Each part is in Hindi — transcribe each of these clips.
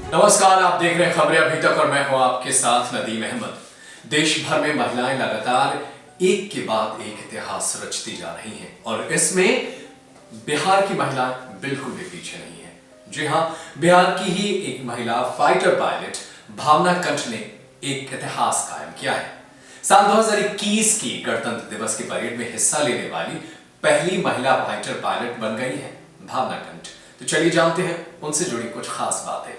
नमस्कार, आप देख रहे हैं खबरें अभी तक और मैं हूं आपके साथ नदीम अहमद। देश भर में महिलाएं लगातार एक के बाद एक इतिहास रचती जा रही हैं और इसमें बिहार की महिलाएं बिल्कुल भी पीछे नहीं है। जी हां, बिहार की ही एक महिला फाइटर पायलट भावना कंठ ने एक इतिहास कायम किया है। साल 2021 की गणतंत्र दिवस की परेड में हिस्सा लेने वाली पहली महिला फाइटर पायलट बन गई है भावना कंठ। तो चलिए जानते हैं उनसे जुड़ी कुछ खास बातें।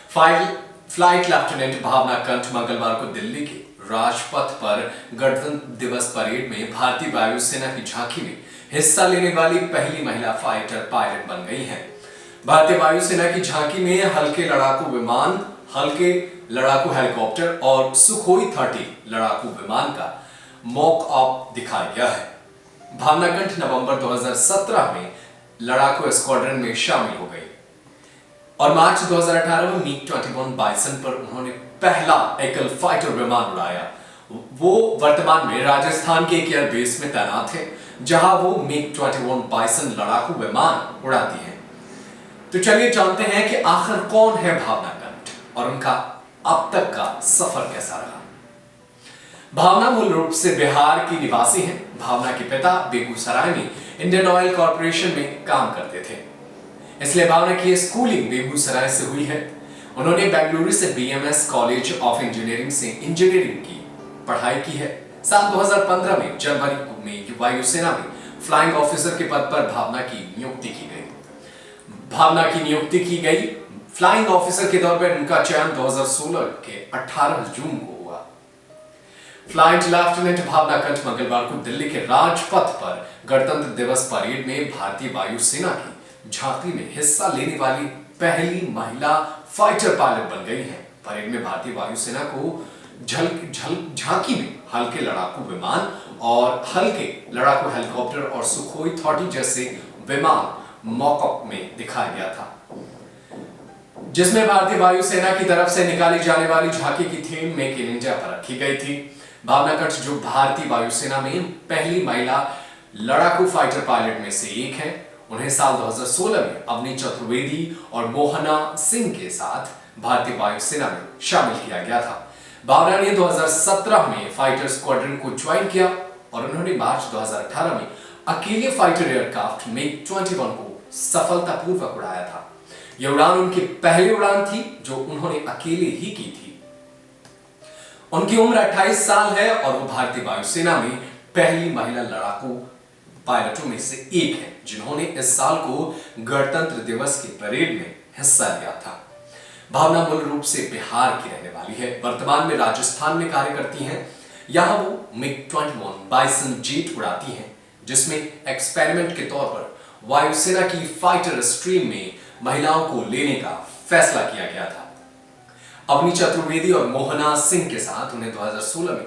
फ्लाइट लेफ्टिनेंट भावना कंठ मंगलवार को दिल्ली के राजपथ पर गणतंत्र दिवस परेड में भारतीय वायुसेना की झांकी में हिस्सा लेने वाली पहली महिला फाइटर पायलट बन गई हैं। भारतीय वायुसेना की झांकी में हल्के लड़ाकू विमान, हल्के लड़ाकू हेलीकॉप्टर और सुखोई 30 लड़ाकू विमान का मॉक अप दिखाया गया है। भावना कंठ नवंबर 2017 में लड़ाकू स्क्वाड्रन में शामिल हो गई और मार्च 2018 में MiG-21 बाइसन पर उन्होंने पहला एकल फाइटर विमान उड़ाया। वो वर्तमान में राजस्थान के एक एयरबेस में तैनात है, जहां वो MiG-21 बाइसन लड़ाकू विमान उड़ाती हैं। तो चलिए जानते हैं कि आखिर कौन है भावना कंठ और उनका अब तक का सफर कैसा रहा। भावना मूल रूप से बिहार की निवासी हैं। भावना के पिता बेगूसराय में इंडियन ऑयल कॉर्पोरेशन में काम करते थे, इसलिए भावना की स्कूलिंग बेगूसराय से हुई है। उन्होंने बेंगलुरु से BMS कॉलेज ऑफ इंजीनियरिंग से इंजीनियरिंग की पढ़ाई की है। साल 2015 में जनवरी में वायुसेना में फ्लाइंग ऑफिसर के पद पर भावना की नियुक्ति की गई। फ्लाइंग ऑफिसर के तौर पर उनका चयन 2016 के 18 जून को हुआ। फ्लाइट लेफ्टिनेंट भावना कंठ मंगलवार को दिल्ली के राजपथ पर गणतंत्र दिवस परेड में भारतीय वायुसेना की झांकी में हिस्सा लेने वाली पहली महिला फाइटर पायलट बन गई हैं। परेड में भारतीय वायुसेना को झांकी में हल्के लड़ाकू विमान और हल्के लड़ाकू हेलीकॉप्टर और सुखोई 30 जैसे विमान मॉकअप में दिखाया गया था, जिसमें भारतीय वायुसेना की तरफ से निकाली जाने वाली झांकी की थीम मेक इन इंडिया पर रखी गई थी। भावना कंठ, जो भारतीय वायुसेना में पहली महिला लड़ाकू फाइटर पायलट में से एक है, उन्हें साल 2016 में अवनी चतुर्वेदी और मोहना सिंह के साथ भारतीय वायुसेना में शामिल किया गया था। भावना ने 2017 में फाइटर स्क्वाड्रन को ज्वाइन किया और उन्होंने मार्च 2018 में अकेले फाइटर एयरक्राफ्ट MiG-21 को सफलतापूर्वक उड़ाया था। यह उड़ान उनकी पहली उड़ान थी जो उन्होंने अकेले ही की थी। उनकी उम्र 28 साल है और वो भारतीय वायुसेना में पहली महिला लड़ाकू पायलटों में से एक है जिन्होंने इस साल को गणतंत्र दिवस की परेड में हिस्सा लिया था। भावना मूल रूप से बिहार की रहने वाली है। वर्तमान में राजस्थान में कार्य करती हैं। यहां वो MiG-21 बाइसन जेट उड़ाती हैं, जिसमें एक्सपेरिमेंट के तौर पर वायुसेना की फाइटर स्ट्रीम में महिलाओं को लेने का फैसला किया गया था। अवनी चतुर्वेदी और मोहना सिंह के साथ उन्हें 2016 में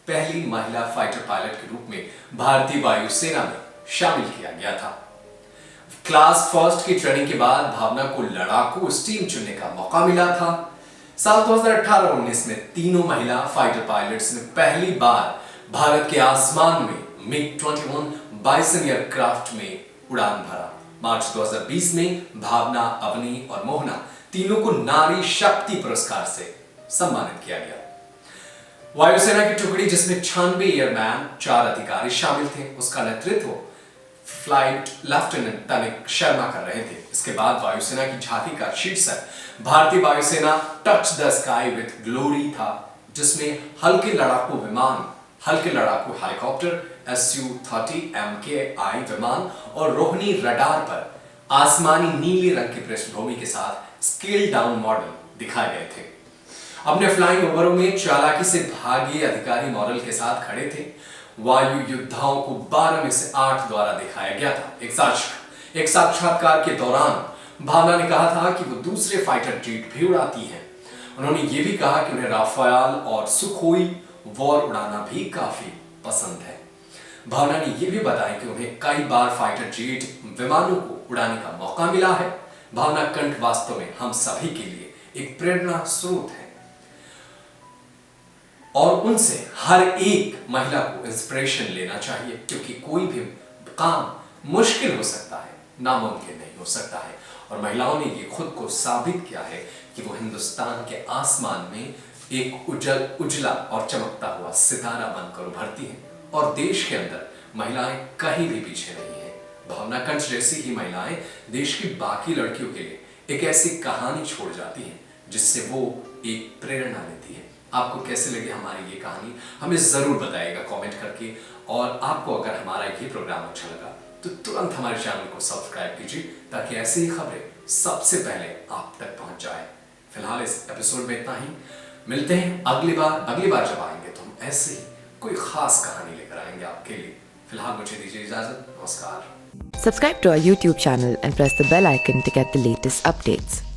पहली महिला फाइटर पायलट के रूप में भारतीय वायुसेना में शामिल किया गया था। क्लास फर्स्ट की ट्रेनिंग के बाद भावना को लड़ाकू स्टीम चुनने का मौका मिला था। साल 2018-19 में तीनों महिला फाइटर पायलट्स ने पहली बार भारत के आसमान में MiG-21 बाइसन एयरक्राफ्ट में उड़ान भरा। मार्च 2020 में भावना, अवनी और मोहना तीनों को नारी शक्ति पुरस्कार से सम्मानित किया गया। वायुसेना की टुकड़ी, जिसमें 96 एयरमैन, 4 अधिकारी शामिल थे, उसका नेतृत्व फ्लाइट लेफ्टिनेंट तनिक शर्मा कर रहे थे। इसके बाद वायुसेना की झांकी का शीर्षक भारतीय वायुसेना touch the sky with glory था, जिसमें हल्के लड़ाकू विमान, हल्के लड़ाकू हेलीकॉप्टर, Su-30 MKI विमान और रोहिणी रडार पर आसमानी नीले रंग की पृष्ठभूमि के साथ स्केल डाउन मॉडल दिखाए गए थे। अपने फ्लाइंग ओवरों में चालाकी से भागे अधिकारी मॉडल के साथ खड़े थे। वायु योद्धाओं को 12 में से 8 द्वारा दिखाया गया था। एक साक्षात्कार के दौरान भावना ने कहा था कि वो दूसरे फाइटर जेट भी उड़ाती हैं। उन्होंने ये भी कहा कि उन्हें राफेल और सुखोई वॉर उड़ाना भी काफी पसंद है। भावना ने यह भी बताया कि उन्हें कई बार फाइटर जेट विमानों को उड़ाने का मौका मिला है। भावना कंठ वास्तव में हम सभी के लिए एक प्रेरणा स्रोत है और उनसे हर एक महिला को इंस्पिरेशन लेना चाहिए, क्योंकि कोई भी काम मुश्किल हो सकता है, नामुमकिन नहीं हो सकता है। और महिलाओं ने ये खुद को साबित किया है कि वो हिंदुस्तान के आसमान में एक उजला और चमकता हुआ सितारा बनकर उभरती हैं और देश के अंदर महिलाएं कहीं भी पीछे नहीं है। भावना कंठ जैसी ही महिलाएं देश की बाकी लड़कियों के लिए एक ऐसी कहानी छोड़ जाती हैं जिससे वो एक प्रेरणा लेती है। आपको कैसे लगी हमारी ये कहानी हमें जरूर बताइएगा कमेंट करके, और आपको अगर हमारा ये प्रोग्राम अच्छा लगा तो तुरंत हमारे चैनल को सब्सक्राइब कीजिए ताकि ऐसी ही खबरें सबसे पहले आप तक पहुंच जाए। फिलहाल इस एपिसोड में इतना ही, मिलते हैं अगली बार जब आएंगे तो हम ऐसे ही कोई खास कहानी लेकर आएंगे आपके लिए। फिलहाल मुझे दीजिए इजाजत, नमस्कार। Subscribe to our YouTube channel and press the bell icon to get the latest updates.